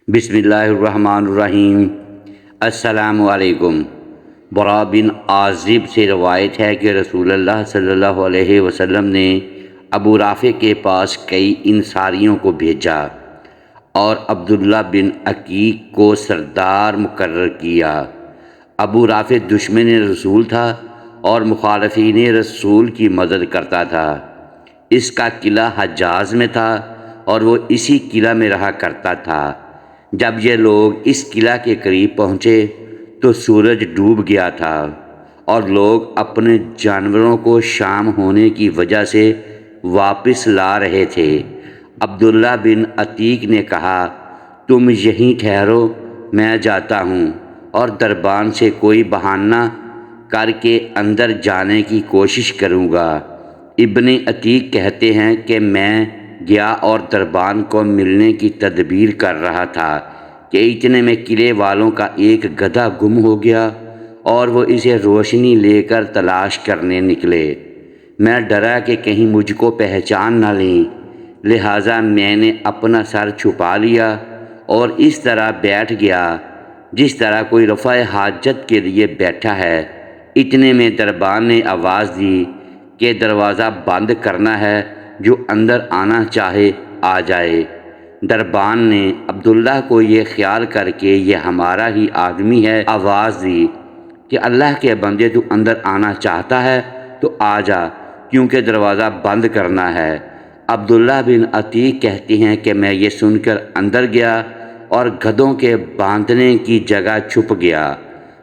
بسم اللہ الرحمن الرحیم۔ السلام علیکم۔ برا بن عازب سے روایت ہے کہ رسول اللہ صلی اللہ علیہ وسلم نے ابو رافع کے پاس کئی انصاریوں کو بھیجا اور عبداللہ بن عقیق کو سردار مقرر کیا۔ ابو رافع دشمن رسول تھا اور مخالفین رسول کی مدد کرتا تھا۔ اس کا قلعہ حجاز میں تھا اور وہ اسی قلعہ میں رہا کرتا تھا۔ جب یہ لوگ اس قلعہ کے قریب پہنچے تو سورج ڈوب گیا تھا اور لوگ اپنے جانوروں کو شام ہونے کی وجہ سے واپس لا رہے تھے۔ عبداللہ بن عتیق نے کہا، تم یہیں ٹھہرو، میں جاتا ہوں اور دربان سے کوئی بہانہ کر کے اندر جانے کی کوشش کروں گا۔ ابن عتیق کہتے ہیں کہ میں گیا اور دربان کو ملنے کی تدبیر کر رہا تھا کہ اتنے میں قلعے والوں کا ایک گدھا گم ہو گیا اور وہ اسے روشنی لے کر تلاش کرنے نکلے۔ میں ڈرا کہ کہیں مجھ کو پہچان نہ لیں، لہٰذا میں نے اپنا سر چھپا لیا اور اس طرح بیٹھ گیا جس طرح کوئی رفع حاجت کے لیے بیٹھا ہے۔ اتنے میں دربان نے آواز دی کہ دروازہ بند کرنا ہے، جو اندر آنا چاہے آ جائے۔ دربان نے عبداللہ کو یہ خیال کر کے یہ ہمارا ہی آدمی ہے آواز دی کہ اللہ کے بندے، تو اندر آنا چاہتا ہے تو آ جا، کیونکہ دروازہ بند کرنا ہے۔ عبداللہ بن عتیق کہتے ہیں کہ میں یہ سن کر اندر گیا اور گدھوں کے باندھنے کی جگہ چھپ گیا۔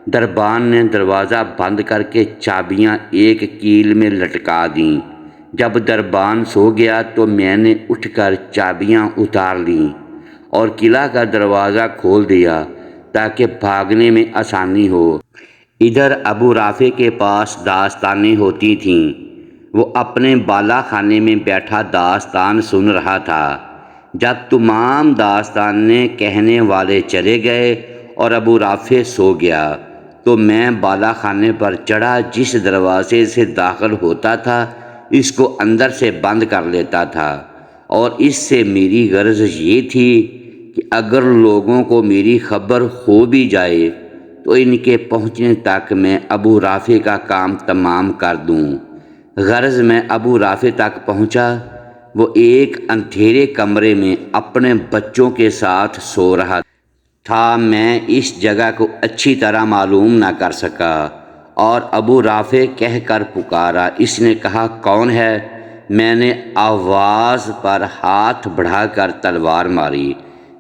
دربان نے دروازہ بند کر کے چابیاں ایک کیل میں لٹکا دیں۔ جب دربان سو گیا تو میں نے اٹھ کر چابیاں اتار لیں اور قلعہ کا دروازہ کھول دیا تاکہ بھاگنے میں آسانی ہو۔ ادھر ابو رافع کے پاس داستانیں ہوتی تھیں۔ وہ اپنے بالا خانے میں بیٹھا داستان سن رہا تھا۔ جب تمام داستانیں کہنے والے چلے گئے اور ابو رافع سو گیا تو میں بالا خانے پر چڑھا، جس دروازے سے داخل ہوتا تھا اس کو اندر سے بند کر لیتا تھا، اور اس سے میری غرض یہ تھی کہ اگر لوگوں کو میری خبر ہو بھی جائے تو ان کے پہنچنے تک میں ابو رافع کا کام تمام کر دوں۔ غرض میں ابو رافع تک پہنچا۔ وہ ایک اندھیرے کمرے میں اپنے بچوں کے ساتھ سو رہا تھا۔ میں اس جگہ کو اچھی طرح معلوم نہ کر سکا اور ابو رافع کہہ کر پکارا۔ اس نے کہا، کون ہے؟ میں نے آواز پر ہاتھ بڑھا کر تلوار ماری۔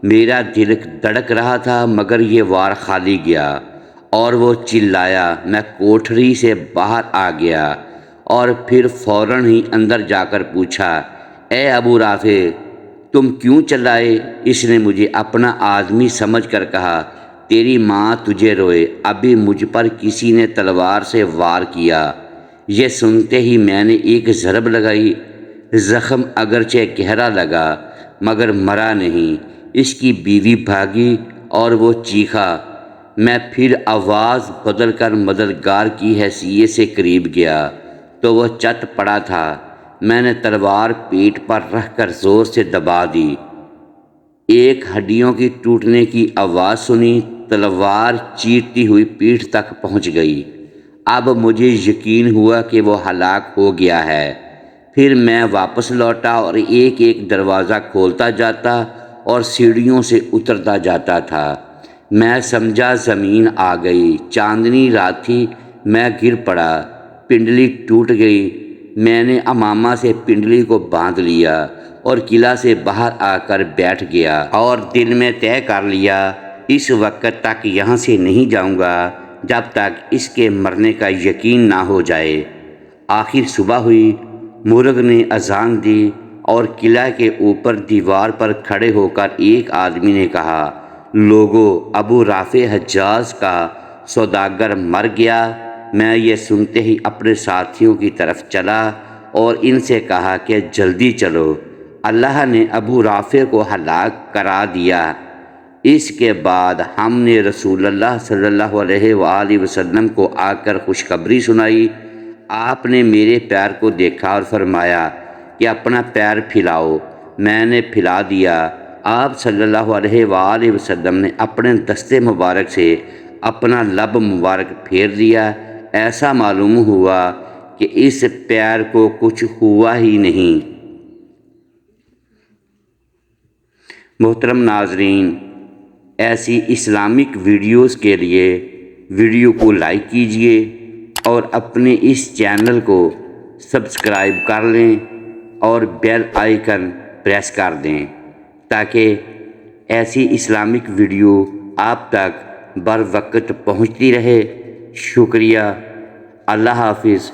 میرا دل دھڑک رہا تھا مگر یہ وار خالی گیا اور وہ چلایا۔ میں کوٹھری سے باہر آ گیا اور پھر فوراً ہی اندر جا کر پوچھا، اے ابو رافع، تم کیوں چلائے؟ اس نے مجھے اپنا آدمی سمجھ کر کہا، تیری ماں تجھے روئے، ابھی مجھ پر کسی نے تلوار سے وار کیا۔ یہ سنتے ہی میں نے ایک ضرب لگائی۔ زخم اگرچہ گہرا لگا مگر مرا نہیں۔ اس کی بیوی بھاگی اور وہ چیخا۔ میں پھر آواز بدل کر مددگار کی حیثیت سے قریب گیا تو وہ چت پڑا تھا۔ میں نے تلوار پیٹھ پر رکھ کر زور سے دبا دی۔ ایک ہڈیوں کی ٹوٹنے کی آواز سنی۔ تلوار چیرتی ہوئی پیٹھ تک پہنچ گئی۔ اب مجھے یقین ہوا کہ وہ ہلاک ہو گیا ہے۔ پھر میں واپس لوٹا اور ایک ایک دروازہ کھولتا جاتا اور سیڑھیوں سے اترتا جاتا تھا۔ میں سمجھا زمین آ گئی۔ چاندنی رات تھی۔ میں گر پڑا، پنڈلی ٹوٹ گئی۔ میں نے عمامہ سے پنڈلی کو باندھ لیا اور قلعہ سے باہر آ کر بیٹھ گیا اور دل میں طے کر لیا، اس وقت تک یہاں سے نہیں جاؤں گا جب تک اس کے مرنے کا یقین نہ ہو جائے۔ آخر صبح ہوئی، مرغ نے اذان دی اور قلعہ کے اوپر دیوار پر کھڑے ہو کر ایک آدمی نے کہا، لوگو، ابو رافع حجاز کا سوداگر مر گیا۔ میں یہ سنتے ہی اپنے ساتھیوں کی طرف چلا اور ان سے کہا کہ جلدی چلو، اللہ نے ابو رافع کو ہلاک کرا دیا۔ اس کے بعد ہم نے رسول اللہ صلی اللہ علیہ وآلہ وسلم کو آ کر خوشخبری سنائی۔ آپ نے میرے پیر کو دیکھا اور فرمایا کہ اپنا پیر پھیلاؤ۔ میں نے پھیلا دیا۔ آپ صلی اللہ علیہ وآلہ وسلم نے اپنے دستے مبارک سے اپنا لب مبارک پھیر دیا، ایسا معلوم ہوا کہ اس پیر کو کچھ ہوا ہی نہیں۔ محترم ناظرین، ایسی اسلامک ویڈیوز کے لیے ویڈیو کو لائک کیجئے اور اپنے اس چینل کو سبسکرائب کر لیں اور بیل آئیکن پریس کر دیں تاکہ ایسی اسلامک ویڈیو آپ تک بر وقت پہنچتی رہے۔ شکریہ۔ اللہ حافظ۔